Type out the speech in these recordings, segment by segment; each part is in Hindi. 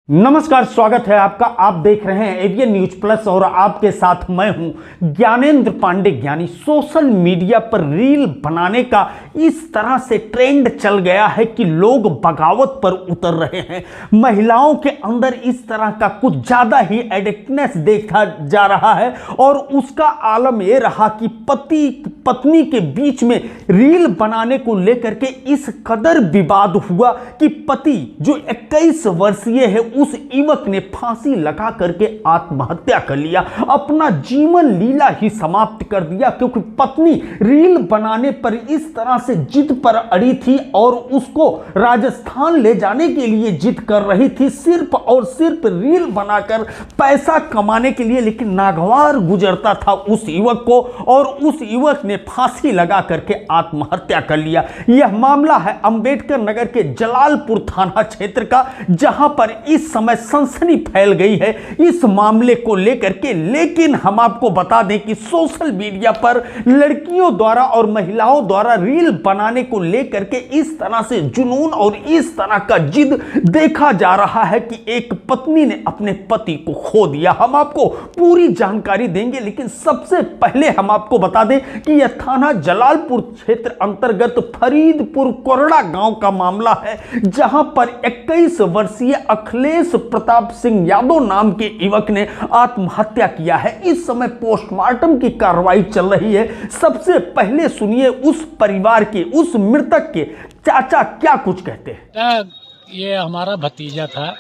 नमस्कार, स्वागत है आपका। आप देख रहे हैं एवीएन न्यूज प्लस और आपके साथ मैं हूं ज्ञानेंद्र पांडे ज्ञानी। सोशल मीडिया पर रील बनाने का इस तरह से ट्रेंड चल गया है कि लोग बगावत पर उतर रहे हैं। महिलाओं के अंदर इस तरह का कुछ ज्यादा ही एडिक्टनेस देखा जा रहा है और उसका आलम यह रहा कि पति पत्नी के बीच में रील बनाने को लेकर के इस कदर विवाद हुआ कि पति जो 21 वर्षीय है उस युवक ने फांसी लगा करके आत्महत्या कर लिया, अपना जीवन लीला ही समाप्त कर दिया, क्योंकि पत्नी रील बनाने पर इस तरह से जिद पर अड़ी थी और उसको राजस्थान ले जाने के लिए जिद कर रही थी, सिर्फ और सिर्फ रील बनाकर पैसा कमाने के लिए। लेकिन नागवार गुजरता था उस युवक को और उस युवक ने फांसी लगा करके आत्महत्या कर लिया। यह मामला है अंबेडकर नगर के जलालपुर थाना क्षेत्र का, जहां पर इस समय सनसनी फैल गई है इस मामले को लेकर के। लेकिन हम आपको बता दें कि सोशल मीडिया पर लड़कियों द्वारा और महिलाओं द्वारा रील बनाने को लेकर के इस तरह से जुनून और इस तरह का जिद देखा जा रहा है कि एक पत्नी ने अपने पति को खो दिया। हम आपको पूरी जानकारी देंगे, लेकिन सबसे पहले हम आपको बता दें कि यह थाना जलालपुर क्षेत्र अंतर्गत फरीदपुर कोरड़ा गांव का मामला है, जहां पर 21 वर्षीय अखिलेश प्रताप सिंह यादव नाम के युवक ने आत्महत्या किया है। इस समय पोस्टमार्टम की कार्रवाई चल रही है। सबसे पहले सुनिए उस परिवार के, उस मृतक के चाचा क्या कुछ कहते हैं। ये हमारा भतीजा था,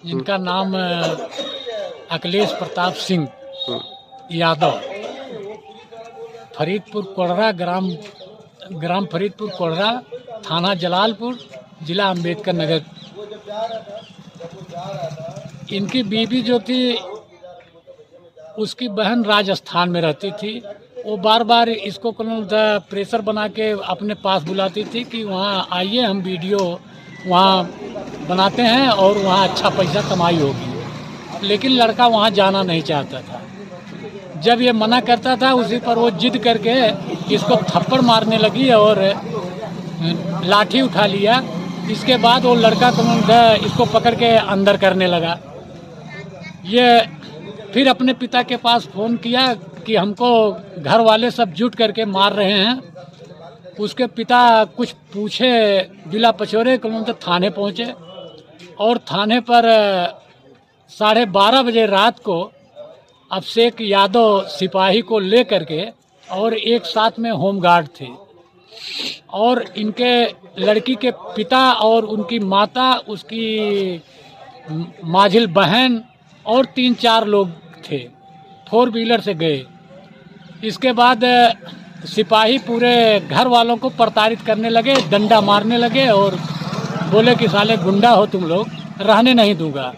जिनका नाम अखिलेश प्रताप सिंह यादव, फरीदपुर कोरड़ा ग्राम फरीदपुर कोरड़ा, थाना जलालपुर, जिला अंबेडकर नगर। इनकी बीवी जो थी, उसकी बहन राजस्थान में रहती थी। वो बार बार इसको प्रेशर बना के अपने पास बुलाती थी कि वहाँ आइए, हम वीडियो वहाँ बनाते हैं और वहाँ अच्छा पैसा कमाई होगी। लेकिन लड़का वहाँ जाना नहीं चाहता था। जब ये मना करता था, उसी पर वो जिद करके इसको थप्पड़ मारने लगी और लाठी उठा लिया। इसके बाद वो लड़का इसको पकड़ के अंदर करने लगा। ये फिर अपने पिता के पास फ़ोन किया कि हमको घर वाले सब जुट करके मार रहे हैं। उसके पिता कुछ पूछे जिला पचोरे थाने पहुँचे और थाने पर 12:30 बजे रात को अभिषेक यादव सिपाही को ले करके और एक साथ में होमगार्ड थे और इनके लड़की के पिता और उनकी माता, उसकी माझिल बहन और 3-4 लोग थे, 4 व्हीलर से गए। इसके बाद सिपाही पूरे घर वालों को प्रताड़ित करने लगे, डंडा मारने लगे और बोले कि साले गुंडा हो तुम लोग, रहने नहीं दूंगा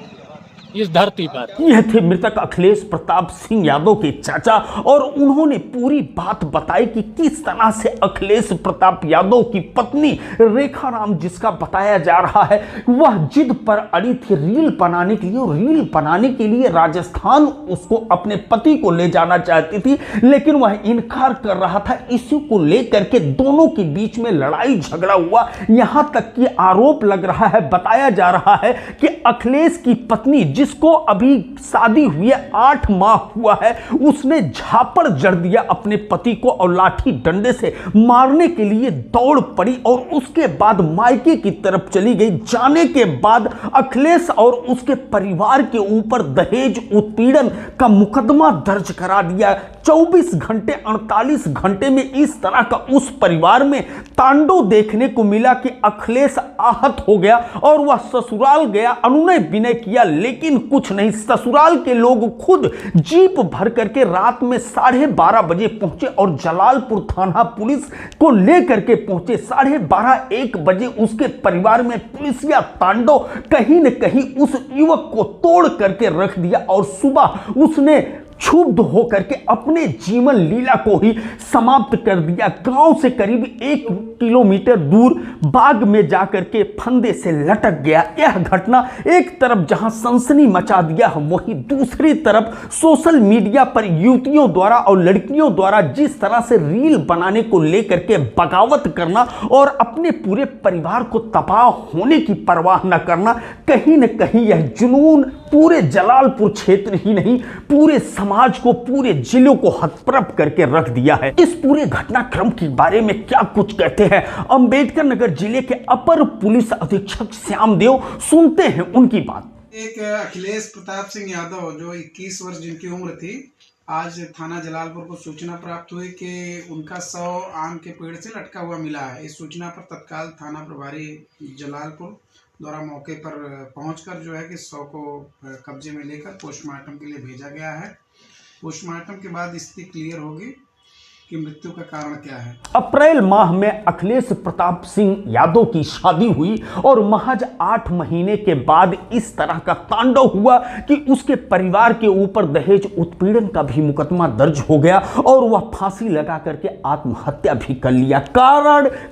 इस धरती पर। यह थे मृतक अखिलेश प्रताप सिंह यादव के चाचा और उन्होंने पूरी बात बताई कि किस तरह से अखिलेश प्रताप यादव की पत्नी रेखा नाम, जिसका बताया जा रहा है, वह जिद पर अड़ी थी रील बनाने के लिए। और रील बनाने के लिए राजस्थान उसको अपने पति को ले जाना चाहती थी, लेकिन वह इनकार कर रहा था। इसी को लेकर के दोनों के बीच में लड़ाई झगड़ा हुआ। यहां तक कि आरोप लग रहा है, बताया जा रहा है कि अखिलेश की पत्नी, जिसको अभी शादी हुए 8 माह हुआ है, उसने झापड़ जड़ दिया अपने पति को और लाठी डंडे से मारने के लिए दौड़ पड़ी और उसके बाद मायके की तरफ चली गई। जाने के बाद अखिलेश और उसके परिवार के ऊपर दहेज उत्पीड़न का मुकदमा दर्ज करा दिया। 24 घंटे 48 घंटे में इस तरह का उस परिवार में तांडव देखने को मिला कि अखिलेश आहत हो गया और वह ससुराल गया, अनुनय विनय किया, लेकिन कुछ नहीं। ससुराल के लोग खुद जीप भर करके रात में 12:30 बजे पहुंचे और जलालपुर थाना पुलिस को लेकर के पहुंचे। 12:30-1 बजे उसके परिवार में पुलिसिया तांडव कहीं न कहीं उस युवक को तोड़ करके रख दिया और सुबह उसने क्षुब्ध होकर के अपने जीवन लीला को ही समाप्त कर दिया। गांव से करीब 1 किलोमीटर दूर बाग में जाकर के फंदे से लटक गया। यह घटना एक तरफ जहां सनसनी मचा दिया, वहीं दूसरी तरफ सोशल मीडिया पर युवतियों द्वारा और लड़कियों द्वारा जिस तरह से रील बनाने को लेकर के बगावत करना और अपने पूरे परिवार को तबाह होने की परवाह न करना, कहीं न कहीं यह जुनून पूरे जलालपुर क्षेत्र ही नहीं पूरे समाज को, पूरे जिलों को हतप्रभ करके रख दिया है। इस पूरे घटनाक्रम के बारे में क्या कुछ कहते हैं अंबेडकर नगर जिले के अपर पुलिस अधीक्षक श्यामदेव, सुनते हैं उनकी बात। एक अखिलेश प्रताप सिंह यादव जो 21 वर्ष जिनकी उम्र थी, आज थाना जलालपुर को सूचना प्राप्त हुई कि उनका शव आम के पेड़ से लटका हुआ मिला है। इस सूचना पर तत्काल थाना प्रभारी जलालपुर द्वारा मौके पर पहुंचकर जो है कि शव को कब्जे में लेकर पोस्टमार्टम के लिए भेजा गया है। पोस्टमार्टम के बाद स्थिति क्लियर होगी कि मृत्यु का कारण क्या है। अप्रैल माह में अखिलेश प्रताप सिंह यादव की शादी हुई और महज 8 महीने के बाद इस तरह का तांडव हुआ कि उसके परिवार के ऊपर दहेज उत्पीड़न का भी मुकदमा दर्ज हो गया और वह फांसी लगा करके आत्महत्या भी कर लिया।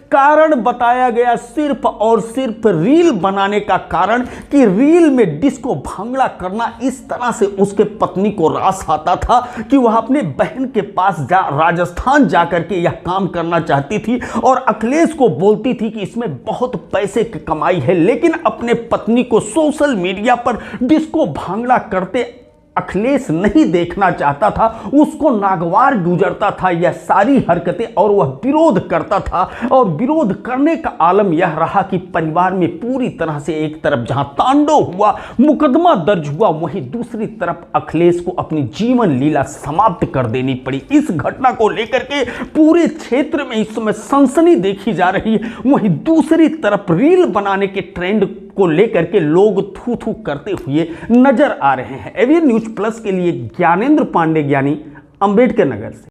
कारण बताया गया सिर्फ और सिर्फ रील बनाने का कारण कि रील में डिस्को भांगड़ा करना इस तरह से उसके पत्नी को रास आता था कि वह अपने बहन के पास राजस्थान जाकर के यह काम करना चाहती थी और अखिलेश को बोलती थी कि इसमें बहुत पैसे की कमाई है, लेकिन अपने पत्नी को सोशल मीडिया पर डिस्को भांगड़ा करते अखिलेश नहीं देखना चाहता था। उसको नागवार गुजरता था यह सारी हरकतें और वह विरोध करता था और विरोध करने का आलम यह रहा कि परिवार में पूरी तरह से एक तरफ जहां तांडव हुआ, मुकदमा दर्ज हुआ, वहीं दूसरी तरफ अखिलेश को अपनी जीवन लीला समाप्त कर देनी पड़ी। इस घटना को लेकर के पूरे क्षेत्र में इस समय सनसनी देखी जा रही है। वहीं दूसरी तरफ रील बनाने के ट्रेंड को लेकर के लोग थू थू करते हुए नजर आ रहे हैं। एवीएन न्यूज प्लस के लिए ज्ञानेंद्र पांडे ज्ञानी, अंबेडकर नगर से।